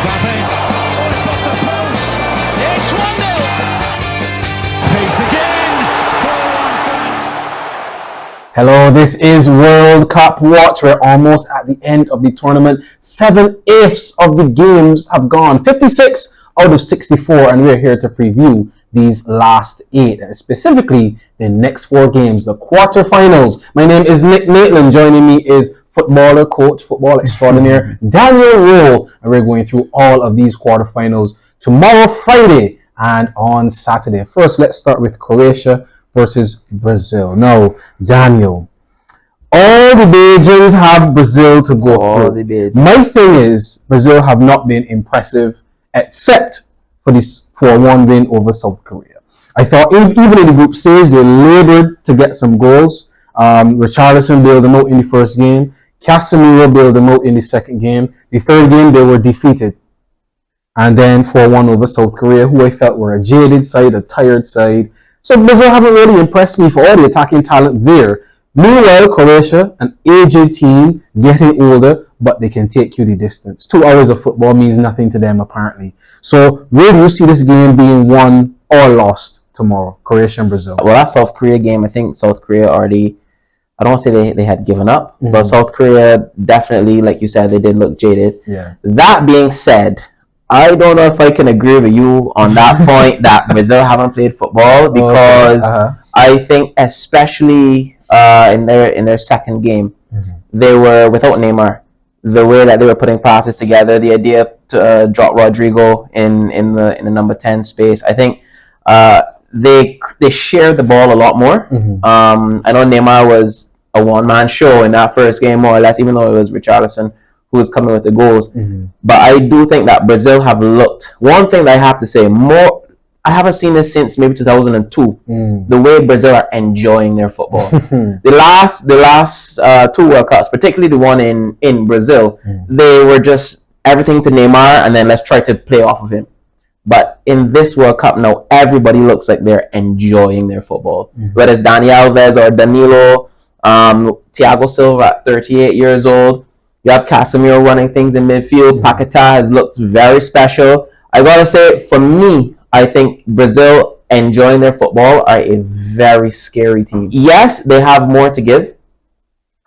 Oh, it's off the post. It's 1-0. Pace again. 4-1 France. Hello, this is World Cup Watch. We're almost at the end of the tournament. 7/8 of the games have gone. 56 out of 64, and we're here to preview these last 8, and specifically the next 4 games, the quarterfinals. My name is Nick Maitland. Joining me is footballer, coach, football extraordinaire Daniel Rowe, and we're going through all of these quarterfinals tomorrow, Friday, and on Saturday. First, let's start with Croatia versus Brazil. Now, Daniel, all the Bajans have Brazil to go through. My thing is, Brazil have not been impressive except for this 4-1 win over South Korea. I thought even in the group stage, they labored to get some goals. Richarlison bailed them out in the first game. Casemiro bailed them out in the second game. The third game, they were defeated. And then 4-1 over South Korea, who I felt were a jaded side, a tired side. So Brazil haven't really impressed me for all the attacking talent there. Meanwhile, Croatia, an aged team, getting older, but they can take you the distance. 2 hours of football means nothing to them, apparently. So where do you see this game being won or lost tomorrow, Croatia and Brazil? Well, that South Korea game, I think South Korea already, I don't want to say they had given up, but South Korea definitely, like you said, they did look jaded. Yeah. That being said, I don't know if I can agree with you on that point that Brazil haven't played football, because I think especially in their second game, they were without Neymar. The way that they were putting passes together, the idea to drop Rodrigo in the number 10 space, I think they shared the ball a lot more. I know Neymar was a one-man show in that first game, more or less, even though it was Richarlison who was coming with the goals. But I do think that Brazil have looked. One thing that I have to say, I haven't seen this since maybe 2002. The way Brazil are enjoying their football. The last 2 World Cups, particularly the one in Brazil, they were just everything to Neymar, and then let's try to play off of him. But in this World Cup now, everybody looks like they're enjoying their football. Whether it's Dani Alves or Danilo, Thiago Silva at 38 years old. You have Casemiro running things in midfield. Paquetá has looked very special. I gotta say, for me, I think Brazil enjoying their football are a very scary team. Yes, they have more to give.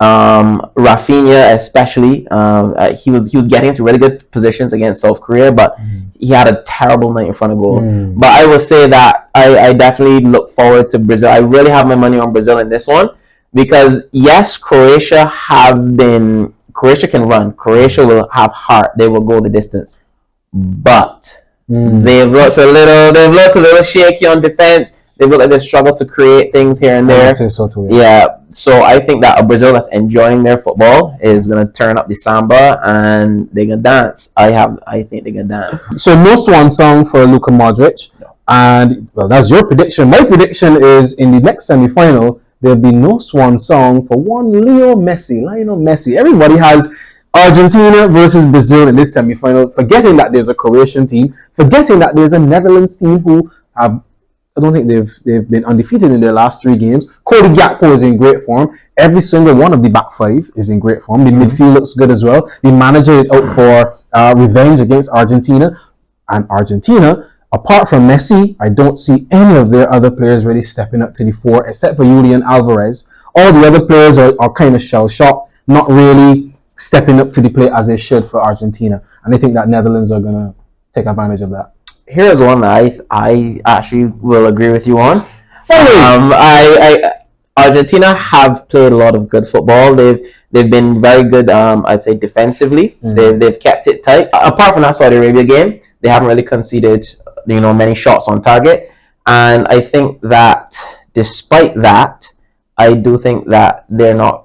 Rafinha especially, he was getting into really good positions against South Korea, but he had a terrible night in front of goal. But I will say that I definitely look forward to Brazil. I really have my money on Brazil in this one, because yes, Croatia can run. Croatia will have heart. They will go the distance. But they've looked a little shaky on defense. They look like they've struggled to create things here and there. I would say so too. Yeah. So I think that a Brazil that's enjoying their football is gonna turn up the samba and they're gonna dance. I think they're gonna dance. So no swan song for Luka Modric. No. And well, that's your prediction. My prediction is in the next semi-final, there'll be no swan song for one Lionel Messi. Everybody has Argentina versus Brazil in this semi-final, forgetting that there's a Croatian team, forgetting that there's a Netherlands team who have, I don't think they've been undefeated in their last 3 games. Cody Gakpo is in great form. Every single one of the back 5 is in great form. The midfield looks good as well. The manager is out for revenge against Argentina. And Argentina, apart from Messi, I don't see any of their other players really stepping up to the fore, except for Julian Alvarez. All the other players are kind of shell-shocked, not really stepping up to the plate as they should for Argentina. And I think that Netherlands are going to take advantage of that. Here's one that I actually will agree with you on. Argentina have played a lot of good football. They've been very good, I'd say, defensively. They've kept it tight. Apart from that Saudi Arabia game, they haven't really conceded many shots on target. And I think that despite that, I do think that they're not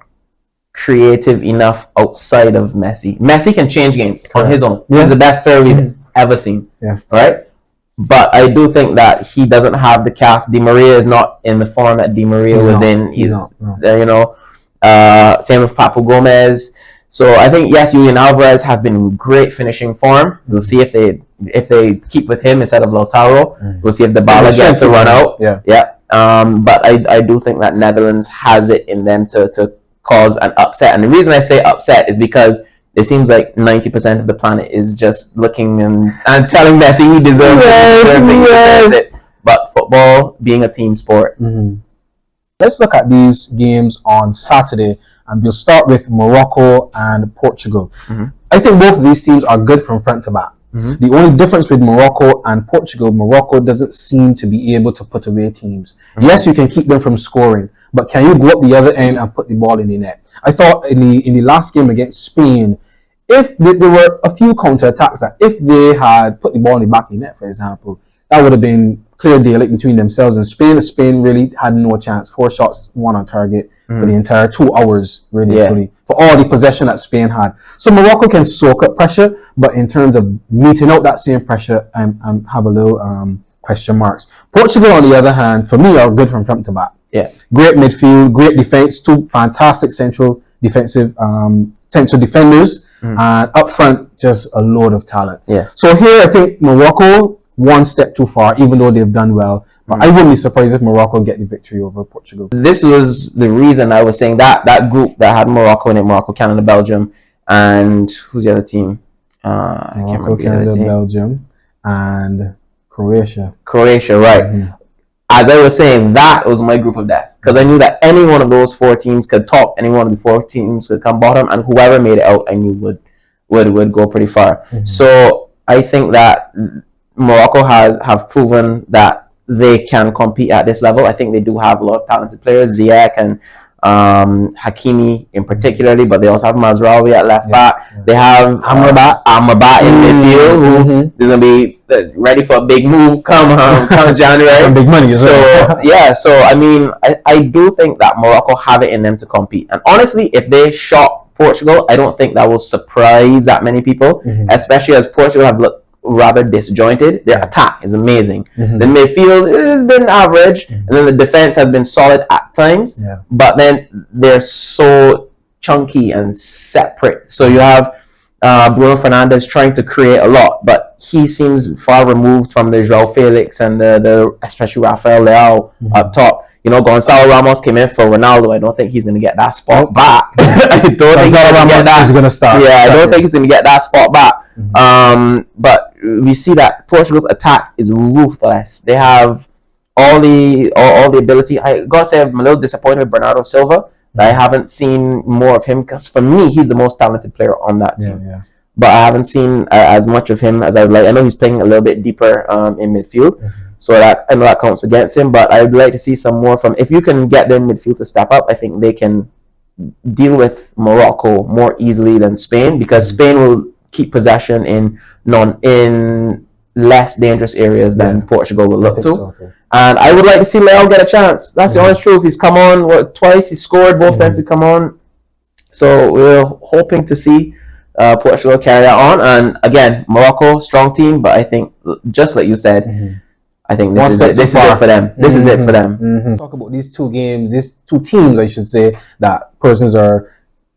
creative enough outside of Messi. Messi can change games on his own. He's the best player we've ever seen. Yeah. Right? But I do think that he doesn't have the cast. Di Maria is not in the form that Di Maria was in. He's not. Same with Papu Gomez. So I think yes, Julian Alvarez has been in great finishing form. We'll see if they keep with him instead of Lautaro. We'll see if the Dybala gets to run out. Yeah. But I do think that Netherlands has it in them to cause an upset. And the reason I say upset is because it seems like 90% of the planet is just looking and telling Messi he deserves it. But football being a team sport. Let's look at these games on Saturday, and we'll start with Morocco and Portugal. I think both of these teams are good from front to back. The only difference with Morocco and Portugal, Morocco doesn't seem to be able to put away teams. Yes, you can keep them from scoring, but can you go up the other end and put the ball in the net? I thought in the last game against Spain, if there were a few counter-attacks, that if they had put the ball in the back of the net, for example, that would have been clear daylight between themselves and Spain. Spain really had no chance. 4 shots, 1 on target for the entire 2 hours, really, for all the possession that Spain had. So Morocco can soak up pressure, but in terms of meeting out that same pressure, I have a little question marks. Portugal, on the other hand, for me, are good from front to back. Great midfield, great defense, 2 fantastic central defenders, and up front, just a load of talent. So here, I think Morocco, one step too far, even though they've done well. But I wouldn't be surprised if Morocco get the victory over Portugal. This was the reason I was saying that group that had Morocco in it, Morocco, Canada, Belgium, and who's the other team? Morocco, Canada, Belgium, and Croatia. Croatia, right. As I was saying, that was my group of death. Because I knew that any one of those 4 teams could top, any one of the 4 teams could come bottom, and whoever made it out, I knew would go pretty far. So I think that Morocco have proven that they can compete at this level. I think they do have a lot of talented players, Ziyech and Hakimi in particularly, but they also have Mazraoui at left back. They have Amrabat in midfield, who is going to be ready for a big move come January. Some big money as well. So I mean, I do think that Morocco have it in them to compete. And honestly, if they shot Portugal, I don't think that will surprise that many people, especially as Portugal have looked rather disjointed. Their attack is amazing. The midfield has been average, and then the defense has been solid at times. But then they're so chunky and separate. So you have Bruno Fernandes trying to create a lot, but he seems far removed from the João Felix and the especially Rafael Leao up top. You know, Gonzalo Ramos came in for Ronaldo. I don't think he's going to get that spot back. I don't think Ramos is going to start. I don't think he's going to get that spot back. But we see that Portugal's attack is ruthless. They have all the ability. I gotta say, I'm a little disappointed with Bernardo Silva. I haven't seen more of him, because for me, he's the most talented player on that team. But I haven't seen as much of him as I'd like. I know he's playing a little bit deeper in midfield, so that I know that counts against him. But I'd like to see some more from. If you can get their midfield to step up, I think they can deal with Morocco more easily than Spain, because Spain will keep possession in less dangerous areas than Portugal will look to. So and I would like to see Leao get a chance. That's the honest truth. He's come on twice. He scored both times he come on. So we're hoping to see Portugal carry that on. And again, Morocco, strong team, but I think, just like you said, I think this is it for them. This is it for them. Let's talk about these 2 games, these 2 teams, I should say, that persons are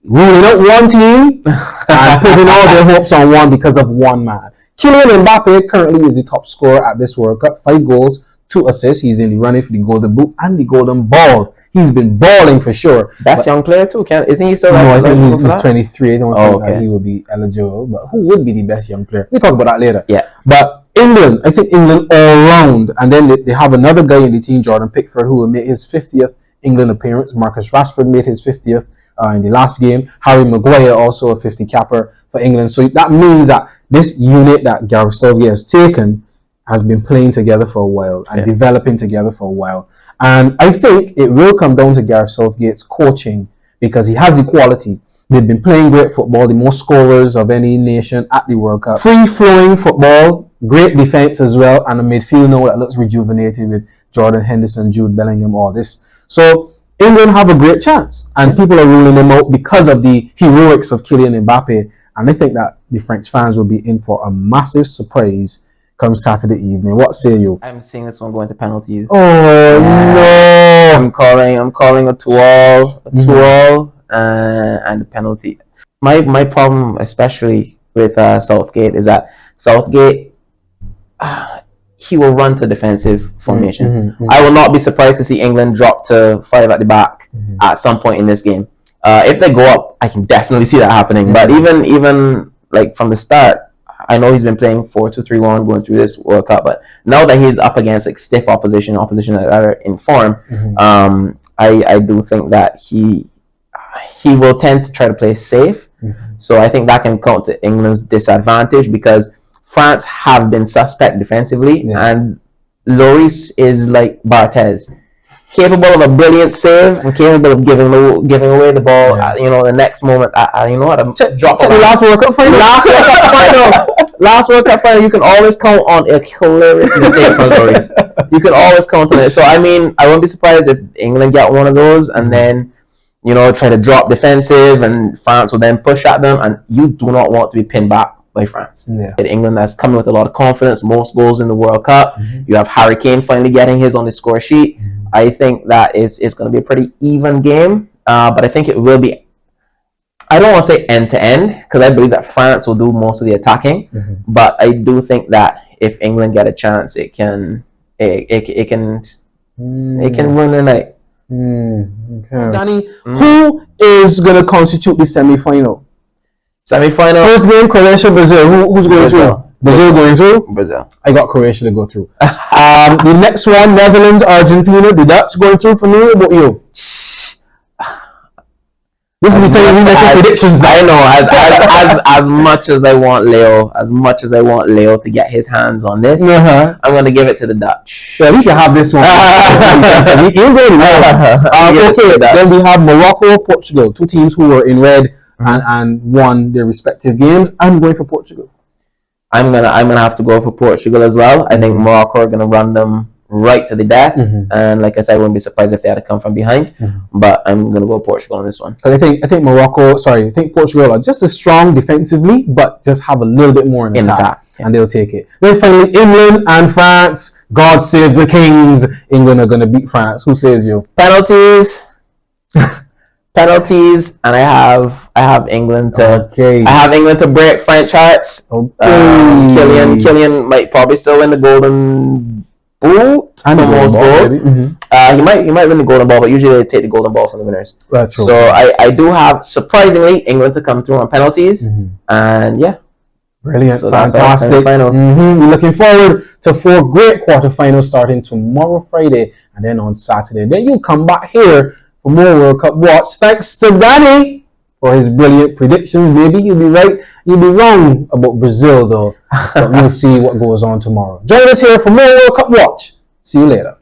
ruling out one team and putting all their hopes on one because of one man. Kylian Mbappe currently is the top scorer at this World Cup. 5 goals, 2 assists. He's in the running for the Golden Boot and the Golden Ball. He's been balling for sure. That's young player too. Isn't he still? No, I think he's 23. I don't think that he will be eligible. But who would be the best young player? We'll talk about that later. But England, I think England all round. And then they have another guy in the team, Jordan Pickford, who will make his 50th England appearance. Marcus Rashford made his 50th in the last game. Harry Maguire also a 50 capper for England. So that means that this unit that Gareth Southgate has taken has been playing together for a while and developing together for a while. And I think it will come down to Gareth Southgate's coaching, because he has the quality. They've been playing great football, the most scorers of any nation at the World Cup. Free-flowing football, great defense as well, and a midfield now that looks rejuvenated with Jordan Henderson, Jude Bellingham, all this. So England have a great chance, and people are ruling them out because of the heroics of Kylian Mbappe. And I think that the French fans will be in for a massive surprise come Saturday evening. What say you? I'm seeing this one going to penalties. Oh no! I'm calling a 2-all, and a penalty. My problem, especially with Southgate, is that Southgate he will run to defensive formation. I will not be surprised to see England drop to 5 at the back at some point in this game. If they go up, I can definitely see that happening. But even like from the start, I know he's been playing 4-2-3-1 going through this World Cup, but now that he's up against like stiff opposition that are in form, I do think that he will tend to try to play safe. So I think that can count to England's disadvantage because France have been suspect defensively, and Lloris is like Barthez, capable of a brilliant save and capable of giving away the ball. The next moment, drop the last World Cup final. Last World Cup final, you can always count on a hilarious mistake from Lloris. You can always count on it. So I mean, I wouldn't be surprised if England get one of those and then try to drop defensive, and France will then push at them, and you do not want to be pinned back by France. England that's coming with a lot of confidence, most goals in the World Cup. You have Harry Kane finally getting his on the score sheet. I think that it's going to be a pretty even game, but I think it will be, I don't want to say end to end because I believe that France will do most of the attacking, but I do think that if England get a chance, it can win the night. Okay. Danny, who is going to constitute the semi-final? First game, Croatia, Brazil. Who's going through? Brazil going through? Brazil. I got Croatia to go through. The next one, Netherlands, Argentina. The Dutch going through for me. What about you? This is the time we make predictions. I know. As much as I want Leo to get his hands on this, I'm going to give it to the Dutch. Yeah, we can have this one. You're going well. Okay, then we have Morocco, Portugal. Two teams who were in red and won their respective games. I'm going for Portugal. I'm gonna have to go for Portugal as well. I think Morocco are gonna run them right to the death, and like I said, I wouldn't be surprised if they had to come from behind. But I'm gonna go Portugal on this one. I think Portugal are just as strong defensively, but just have a little bit more in attack, and they'll take it. Then finally, England and France. God save the kings! England are gonna beat France. Who says you? Penalties, and I have England to break French hearts. Kylian might probably still win the golden boot for most goals. He might win the golden ball, but usually they take the golden ball from the winners. True. So I do have surprisingly England to come through on penalties, and brilliant, so fantastic. We're looking forward to 4 great quarterfinals starting tomorrow, Friday, and then on Saturday. Then you'll come back here for more World Cup watch. Thanks to Danny for his brilliant predictions. Maybe you'll be right, you'll be wrong about Brazil though. But we'll see what goes on tomorrow. Join us here for more World Cup watch. See you later.